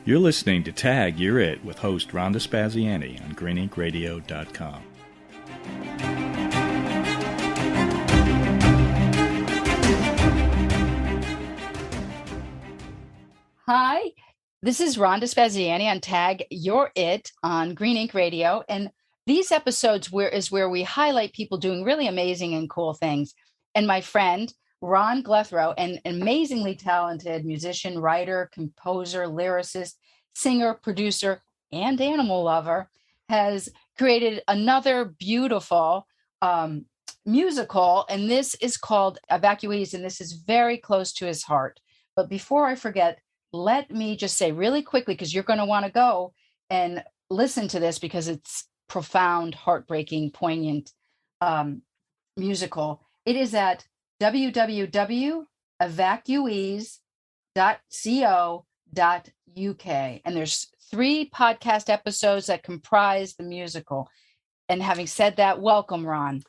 You're listening to Tag You're It with host Rhonda Spaziani on greeninkradio.com. Hi, this is Rhonda Spaziani on Tag You're It on Green Ink Radio. And these episodes is where we highlight people doing really amazing and cool things. And my friend, Ron Gletherow, an amazingly talented musician, writer, composer, lyricist, singer, producer, and animal lover, has created another beautiful musical. And this is called Evacuees, and this is very close to his heart. But before I forget, let me just say really quickly, because you're going to want to go and listen to this because it's profound, heartbreaking, poignant musical. It is at www.evacuees.co.uk. And there's 3 podcast episodes that comprise the musical. And having said that, welcome, Ron.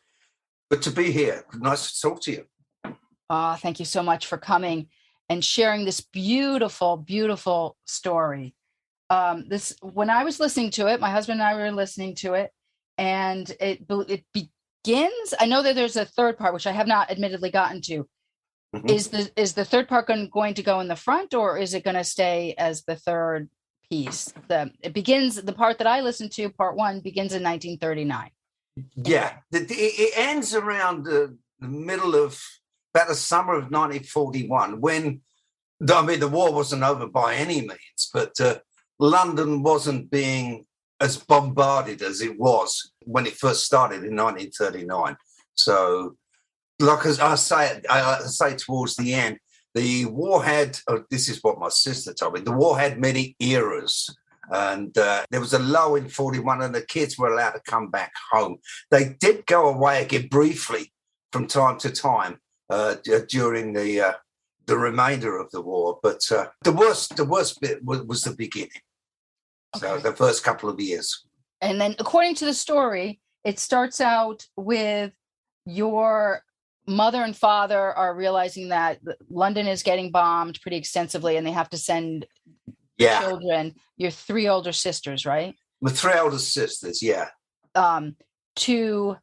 Good to be here. Nice to talk to you. Thank you so much for coming and sharing this beautiful, beautiful story. When I was listening to it, my husband and I were listening to it, and it begins. I know that there's a third part, which I have not admittedly gotten to. Mm-hmm. Is the third part going to go in the front, or is it going to stay as the third piece? It begins. The part that I listened to, part 1, begins in 1939. Yeah, it ends around the middle of about the summer of 1941, when, I mean, the war wasn't over by any means, but London wasn't being as bombarded as it was when it first started in 1939. So, like as I say towards the end, the war had, this is what my sister told me, the war had many eras. And there was a lull in 41 and the kids were allowed to come back home. They did go away again briefly from time to time during the remainder of the war. But the worst bit was the beginning. Okay. So the first couple of years. And then according to the story, it starts out with your mother and father are realizing that London is getting bombed pretty extensively and they have to send children, your 3 older sisters, right? My 3 older sisters, yeah. To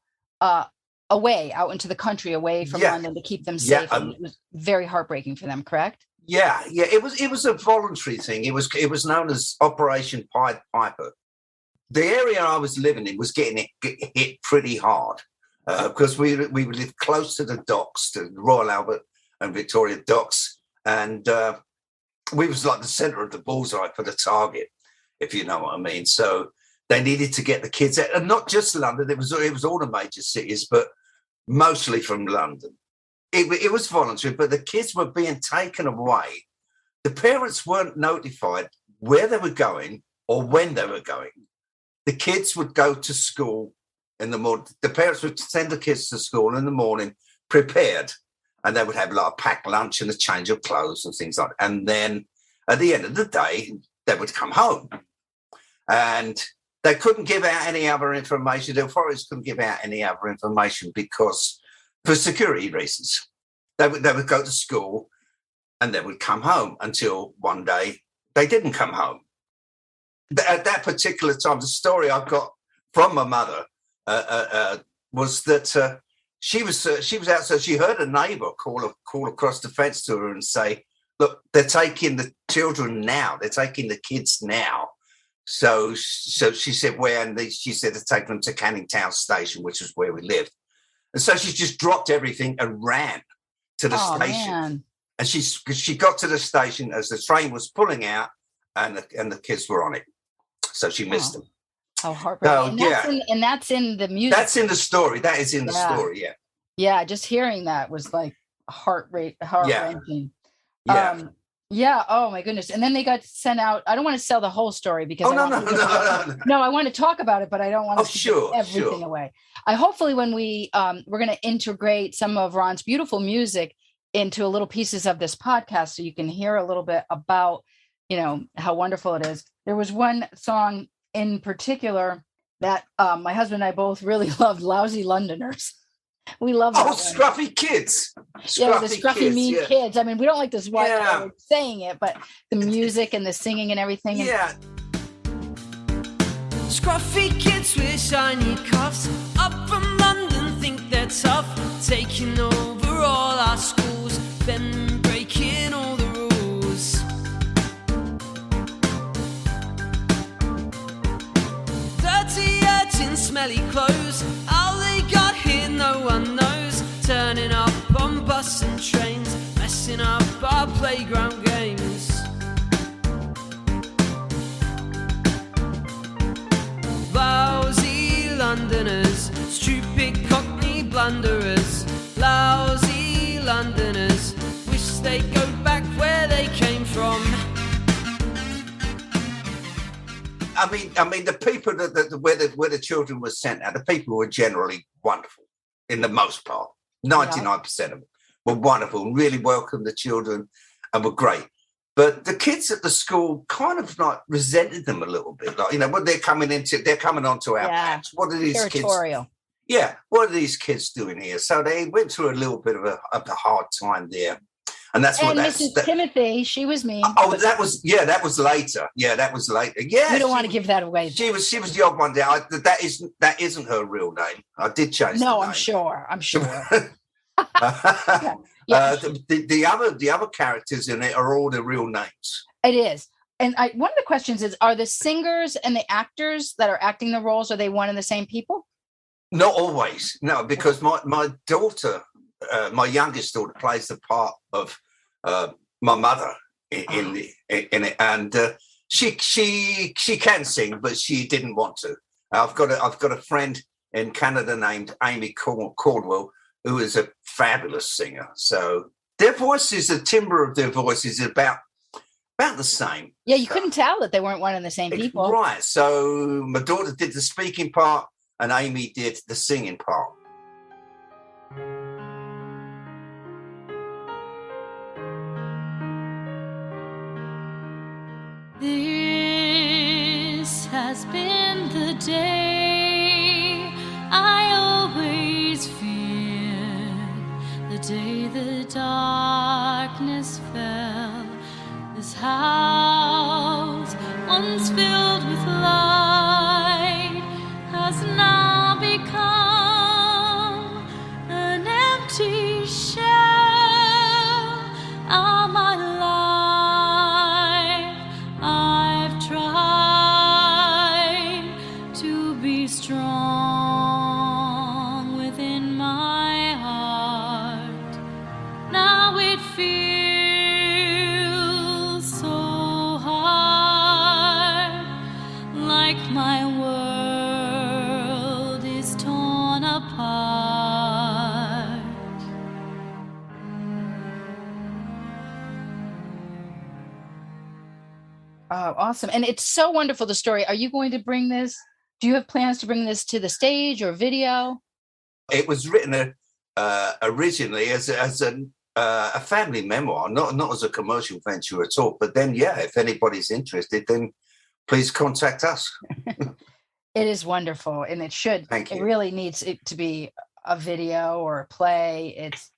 away out into the country, away from London, to keep them safe. And it was very heartbreaking for them, correct? Yeah. It was a voluntary thing. It was known as Operation Pied Piper. The area I was living in was getting hit pretty hard because we lived close to the docks, to the Royal Albert and Victoria docks, and we was like the centre of the bullseye for the target, if you know what I mean. So they needed to get the kids out, and not just London. It was all the major cities, but mostly from London. It was voluntary, but the kids were being taken away. The parents weren't notified where they were going or when they were going. The kids would go to school in the morning. The parents would send the kids to school in the morning, prepared, and they would have like a packed lunch and a change of clothes and things like that. And then at the end of the day, they would come home. And they couldn't give out any other information. The authorities couldn't give out any other information because, for security reasons, they would go to school and they would come home until one day they didn't come home. At that particular time, the story I got from my mother was that she was out, so she heard a neighbour call across the fence to her and say, "Look, they're taking the children now. They're taking the kids now." So she said, "Where?" And she said to take them to Canning Town Station, which was where we lived. And so she just dropped everything and ran to the station. Man. And she got to the station as the train was pulling out, and the kids were on it. So she missed them. Oh, heartbreaking. And that's in the music. That's in the story. That is in the story, yeah. Yeah, just hearing that was like heart-wrenching. Yeah. Oh my goodness. And then they got sent out. I don't want to sell the whole story because no. No, I want to talk about it, but I don't want to give everything away. Hopefully when we're going to integrate some of Ron's beautiful music into little pieces of this podcast so you can hear a little bit about, how wonderful it is. There was one song in particular that my husband and I both really loved, Lousy Londoners. We love that. Oh, scruffy kids. Yeah, the scruffy, mean kids. I mean, we don't like this white word saying it, but the music and the singing and everything. Yeah. Scruffy kids with shiny cuffs, up from London, think they're tough, taking over all our schools, bending, breaking all the rules. Dirty urchins, smelly clothes, how they got here no one knows, turning up on bus and trains, messing up our playground games. Lousy Londoners, stupid cockney blunderers, lousy Londoners, wish they'd go back where they came from. I mean, the people where the children were sent out, the people were generally wonderful, in the most part. 99% of them were wonderful and really welcomed the children and were great. But the kids at the school kind of like resented them a little bit. Like, what they're coming onto our patch. What are these territorial kids? Yeah, what are these kids doing here? So they went through a little bit of a hard time there. And that's what Mrs. Timothy, she was mean. Oh, that was later. Yeah, that was later. Yeah, you don't want to give that away. She was the odd one there. That isn't her real name. I did change. No, the name. I'm sure. The other characters in it are all the real names. It is. And one of the questions is: are the singers and the actors that are acting the roles, are they one and the same people? Not always. No, because my daughter. My youngest daughter plays the part of my mother in it, and she can sing, but she didn't want to. I've got a friend in Canada named Amy Caldwell, who is a fabulous singer. So their voices, the timbre of their voices, is about the same. Yeah, you couldn't tell that they weren't one and the same people, right? So my daughter did the speaking part, and Amy did the singing part. This has been the day I always feared, the day the darkness fell. This house, once filled with light, has now become an empty shell. All my life I've tried to be strong within my heart. Now it feels so hard, like my world is torn apart. Oh, awesome. And it's so wonderful, the story. Are you going to bring this? Do you have plans to bring this to the stage or video? It was written originally as a family memoir, not as a commercial venture at all. But then, if anybody's interested, then please contact us. It is wonderful, and it should. Thank you. It really needs it to be a video or a play. It's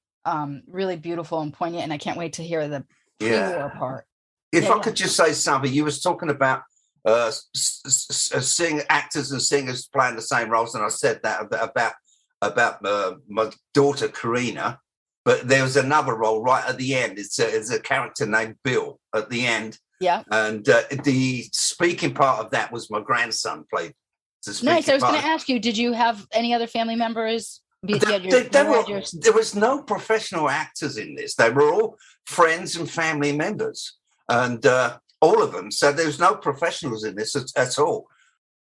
really beautiful and poignant, and I can't wait to hear the pre-war part. If I could just say something, you was talking about actors and singers playing the same roles, and I said that about my daughter Karina, but there was another role right at the end. It's a character named Bill at the end. Yeah, and the speaking part of that was my grandson played. Nice. I was going to ask you, did you have any other family members? There was no professional actors in this. They were all friends and family members. And all of them. So there was no professionals in this at all.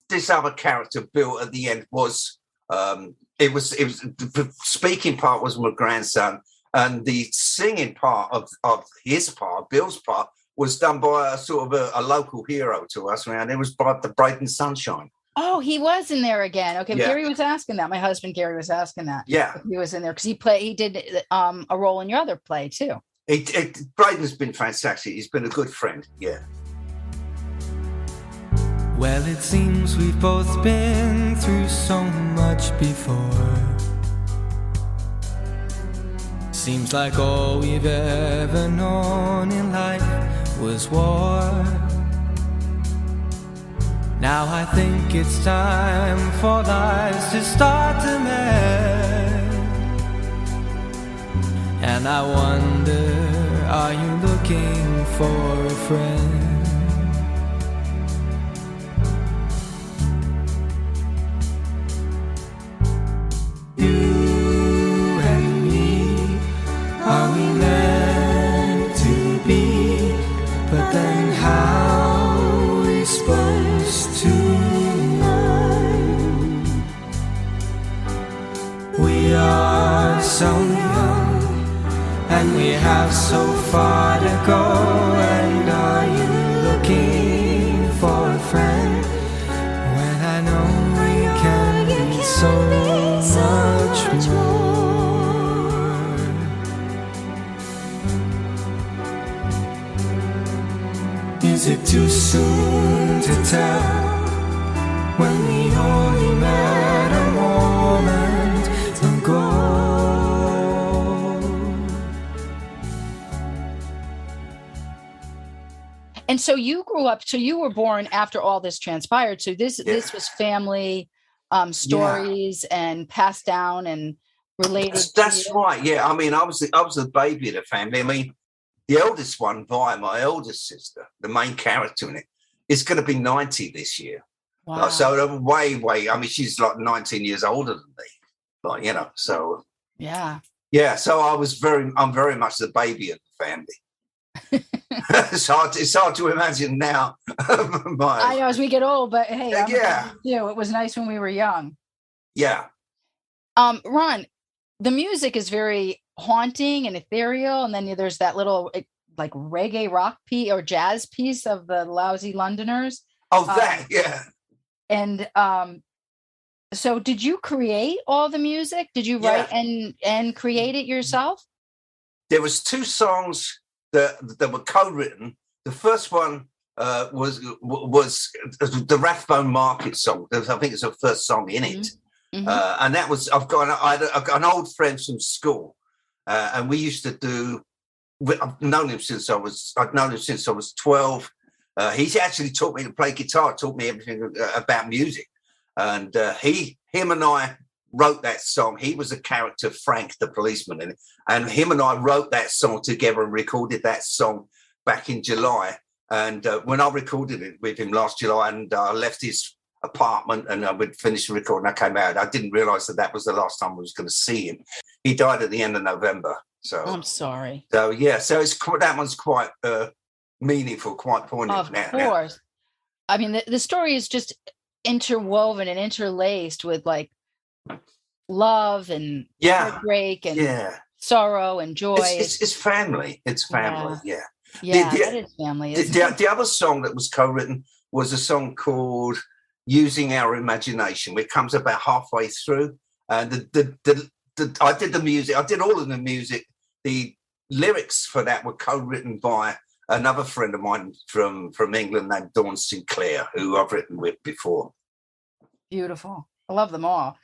This other character, Bill, at the end was it was the speaking part was my grandson, and the singing part of his part, Bill's part, was done by a sort of a local hero to us around. It was by the Brighton Sunshine. Oh, he was in there again. Okay, yeah. Gary was asking that. My husband Gary was asking that. Yeah, he was in there because he did a role in your other play too. Braden's been fantastic. He's been a good friend. Yeah. Well, it seems we've both been through so much before. Seems like all we've ever known in life was war. Now I think it's time for lives to start to mend. And I wonder, are you looking for a friend? You and me, are we meant to be? But then how are we supposed to know? We are so young, and we have so far to go. And are you looking for a friend? When I know we can be so much more. Is it too soon to tell when we only met a moment ago? And so you grew up, so you were born after all this transpired. So this was family stories and passed down and related. That's right. Yeah. I mean, I was the baby of the family. I mean, the eldest one, Vi, my eldest sister, the main character in it, is going to be 90 this year. Wow. So way. I mean, she's like 19 years older than me. Like, you know. So yeah. So I'm very much the baby of the family. It's hard to imagine now. I know as we get old, but hey, it was nice when we were young. Yeah. Ron, the music is very haunting and ethereal, and then there's that little like reggae rock piece or jazz piece of the Lousy Londoners. Oh, that, yeah. And so did you create all the music? Did you write and create it yourself? There was 2 songs that were co-written. The first one was the Rathbone Market song. I think it's the first song in it. Mm-hmm. And that was I've got an old friend from school, and we used to do. I've known him since I was 12. He's actually taught me to play guitar, taught me everything about music, and him and I wrote that song. He was a character, Frank the policeman, in it, and him and I wrote that song together and recorded that song back in July. And when I recorded it with him last July, and I left his apartment and I would finish the recording, I came out. I didn't realise that was the last time I was going to see him. He died at the end of November. So I'm sorry. So so that one's quite meaningful, quite poignant. Of course. I mean, the story is just interwoven and interlaced with like love and heartbreak and sorrow and joy. It's family. It's family. Yeah. That is family. The other song that was co-written was a song called "Using Our Imagination," which comes about halfway through. And I did the music. I did all of the music. The lyrics for that were co-written by another friend of mine from England named Dawn Sinclair, who I've written with before. Beautiful. I love them all.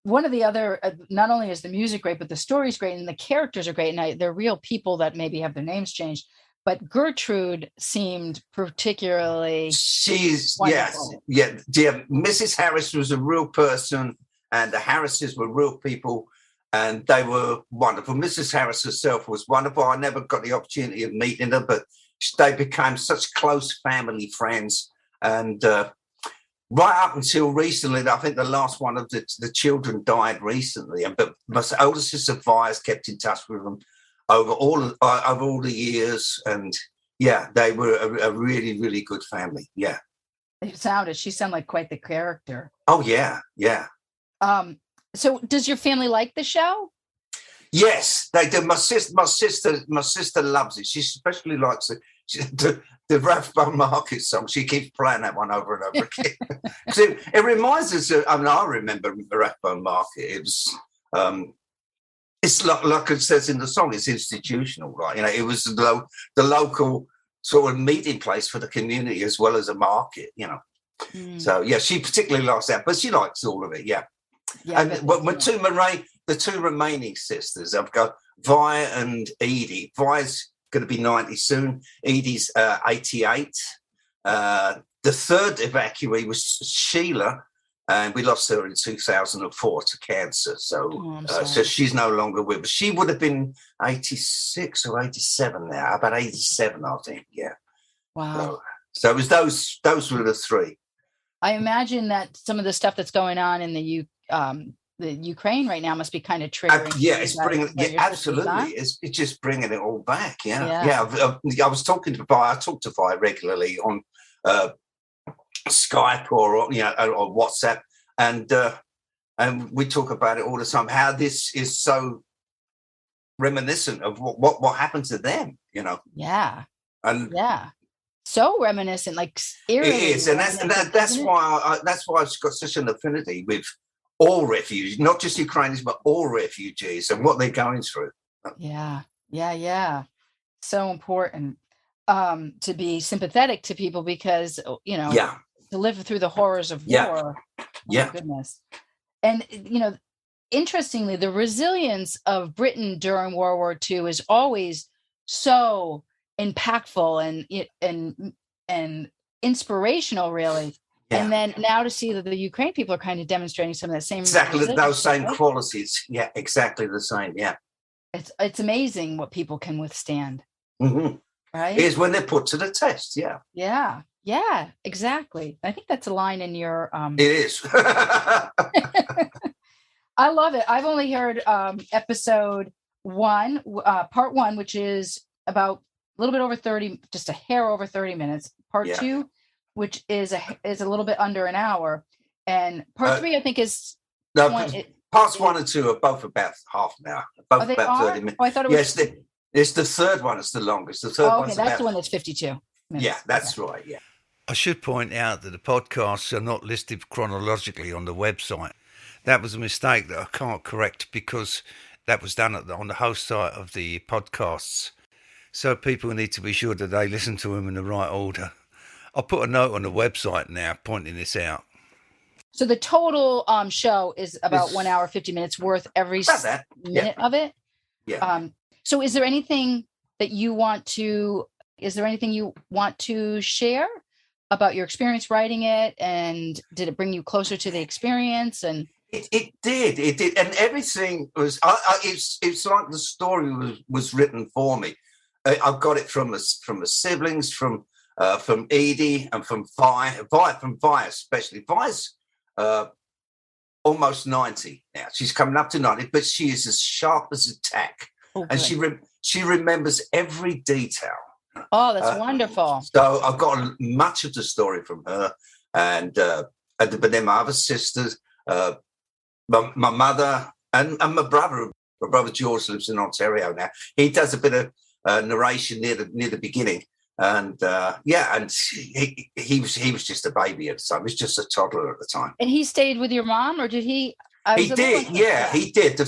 One of the other, not only is the music great, but the story's great and the characters are great. And they're real people that maybe have their names changed. But Gertrude seemed particularly wonderful. Mrs. Harris was a real person, and the Harrises were real people, and they were wonderful. Mrs. Harris herself was wonderful. I never got the opportunity of meeting her, but they became such close family friends. And right up until recently, I think the last one of the children died recently, but my older sister Vi has kept in touch with them over all the years, and they were a really, really good family. Yeah, she sounded like quite the character. Oh yeah. So does your family like the show? Yes, they do. My sister loves it. She especially likes the Rathbone Market song. She keeps playing that one over and over again. It reminds us of, I remember the Rathbone Market. It was it's like it says in the song, it's institutional, right? You know, it was the local sort of meeting place for the community as well as a market, you know. So she particularly likes that, but she likes all of it, yeah. And when to Murray, the two remaining sisters. I've got Vi and Edie. Vi's going to be 90 soon. Edie's 88. The third evacuee was Sheila, and we lost her in 2004 to cancer. So, so she's no longer with us. She would have been 86 or 87 now, about 87, I think. Yeah. Wow. So it was those were the three. I imagine that some of the stuff that's going on in the Ukraine right now must be kind of triggering. It's bringing. Yeah, absolutely. It's just bringing it all back. Yeah. I was talking to Vi. I talk to Vi regularly on Skype or WhatsApp, and we talk about it all the time. How this is so reminiscent of what happened to them. Yeah. And so reminiscent, like eerily. It is, and that's why I've got such an affinity with all refugees, not just Ukrainians, but all refugees and what they're going through. Yeah. So important to be sympathetic to people because, to live through the horrors of war. Yeah. Oh, goodness. And, interestingly, the resilience of Britain during World War II is always so impactful and inspirational, really. Yeah. And then now to see that the Ukraine people are kind of demonstrating some of that same those same qualities. Yeah, exactly the same. Yeah, it's amazing what people can withstand. Mm-hmm. Right? It is when they're put to the test. Yeah, exactly. I think that's a line in your. It is. I love it. I've only heard episode 1, part 1, which is about a little bit over 30, just a hair over 30 minutes. Part 2, which is a little bit under an hour, and part 3 I think is parts 1 and 2 are both about half an hour, both about 30 minutes. Oh, I thought it was. Yes, it's the third one. It's the longest. The third one's that's the one that's 52 minutes. Yeah, that's right. Yeah. I should point out that the podcasts are not listed chronologically on the website. That was a mistake that I can't correct because that was done on the host site of the podcasts. So people need to be sure that they listen to them in the right order. I'll put a note on the website now pointing this out. So the total show is about 1 hour, 50 minutes worth every minute of it. Yeah. So is there anything you want to share about your experience writing it? And did it bring you closer to the experience? And it did. And everything was, it's like the story was written for me. I got it from the siblings, from Edie and from Vi especially. Vi's almost 90 now. She's coming up to 90, but she is as sharp as a tack. Oh, and she remembers every detail. Oh, that's wonderful. So I've got much of the story from her, but then my other sisters, my mother, and my brother. My brother George lives in Ontario now. He does a bit of narration near the beginning, and he was just a baby at the time. He was just a toddler at the time. And he stayed with your mom, or did he? He did. Yeah, he did.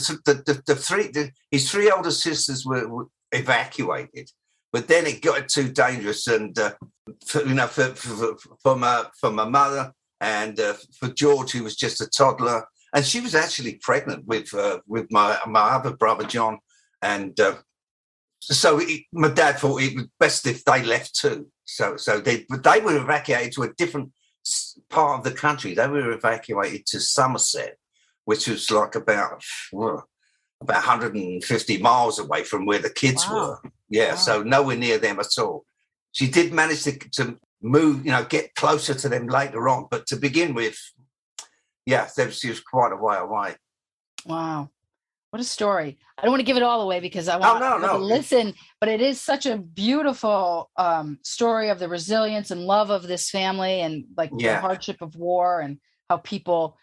His 3 older sisters were evacuated, but then it got too dangerous, and for my mother and for George, who was just a toddler, and she was actually pregnant with my other brother John, and so my dad thought it was best if they left too. So they were evacuated to a different part of the country. They were evacuated to Somerset, which was like about 150 miles away from where the kids were. Yeah, wow. So nowhere near them at all. She did manage to move, get closer to them later on. But to begin with, she was quite a way away. Wow. What a story. I don't want to give it all away because I want to listen, but it is such a beautiful story of the resilience and love of this family and the hardship of war and how people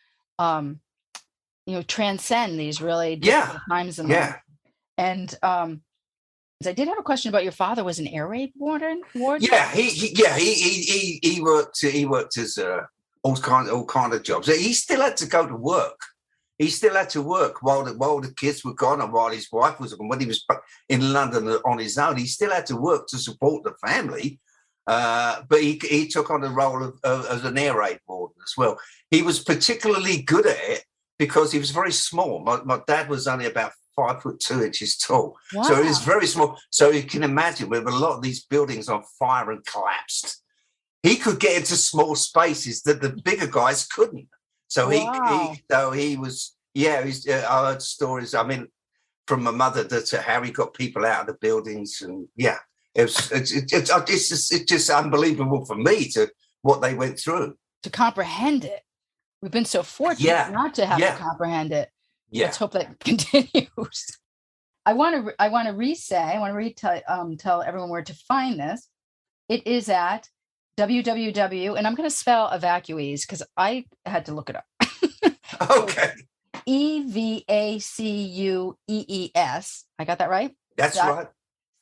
transcend these really difficult times in life. And I did have a question about your father. Was an air raid warden? Yeah, he worked as all kind of jobs. He still had to go to work. He still had to work while the kids were gone and while his wife was gone. When he was in London on his own, he still had to work to support the family. But he took on the role of as an air raid warden as well. He was particularly good at it because he was very small. My dad was only about 5'2" tall. Wow. So he was very small. So you can imagine with a lot of these buildings on fire and collapsed, he could get into small spaces that the bigger guys couldn't. So he was, I heard stories, I mean, from my mother to how he got people out of the buildings. And it's just unbelievable for me to what they went through. To comprehend it. We've been so fortunate not to have to comprehend it. Yeah. Let's hope that continues. I want to tell everyone where to find this. It is at WWW, and I'm going to spell Evacuees because I had to look it up. Okay. EVACUEES. I got that right? That's right.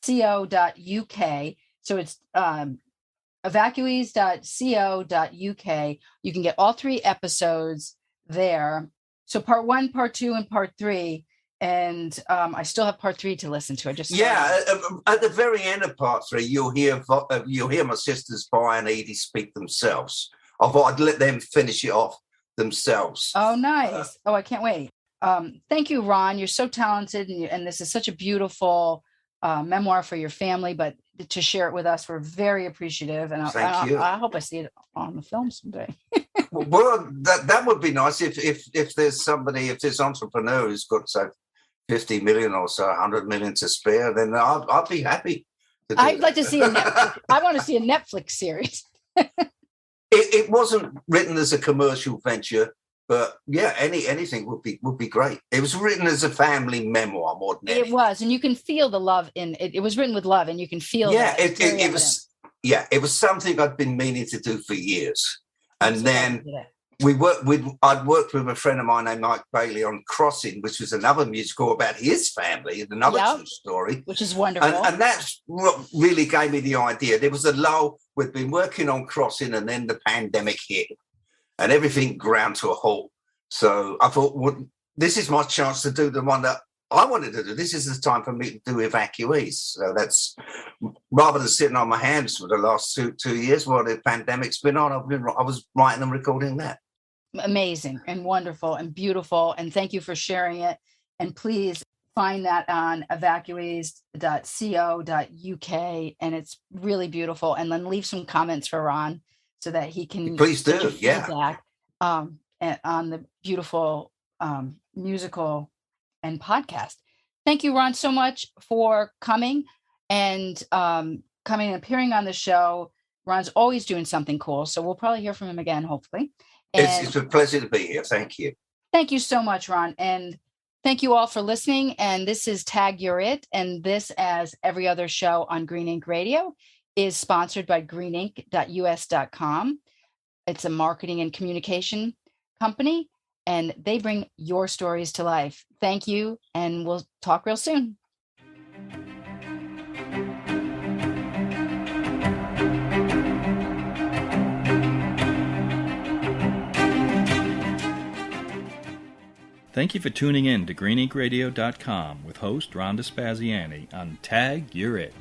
co.uk. So it's evacuees.co.uk. You can get all 3 episodes there. So part 1, part 2, and part 3. And I still have part 3 to listen to. I just at the very end of part 3, you'll hear my sisters Vi and Edie speak themselves. I thought I'd let them finish it off themselves. Oh, nice! I can't wait. Thank you, Ron. You're so talented, and this is such a beautiful memoir for your family. But to share it with us, we're very appreciative, and Thank you. I hope I see it on the film someday. Well, that would be nice if there's this entrepreneur who's got 50 million or so, 100 million to spare, then I'd be happy. I'd like to see a Netflix. I want to see a Netflix series. It wasn't written as a commercial venture, but anything would be great. It was written as a family memoir more than anything. It was, and you can feel the love in it. It was written with love, and you can feel. It was. Yeah, it was something I'd been meaning to do for years, and then I'd worked with a friend of mine named Mike Bailey on Crossing, which was another musical about his family, another true story. Which is wonderful. And that's what really gave me the idea. There was a lull. We'd been working on Crossing, and then the pandemic hit, and everything ground to a halt. So I thought, this is my chance to do the one that I wanted to do. This is the time for me to do Evacuees. So that's, rather than sitting on my hands for the last two years while the pandemic's been on, I was writing and recording that. Amazing and wonderful and beautiful. And thank you for sharing it. And please find that on evacuees.co.uk. And it's really beautiful. And then leave some comments for Ron so that he can please do feedback on the beautiful musical and podcast. Thank you, Ron, so much for coming and appearing on the show. Ron's always doing something cool. So we'll probably hear from him again, hopefully. It's a pleasure to be here. Thank you. Thank you so much, Ron. And thank you all for listening. And this is Tag You're It. And this, as every other show on Green Ink Radio, is sponsored by greenink.us.com. It's a marketing and communication company, and they bring your stories to life. Thank you. And we'll talk real soon. Thank you for tuning in to greeninkradio.com with host Ron Spaziani on Tag You're It.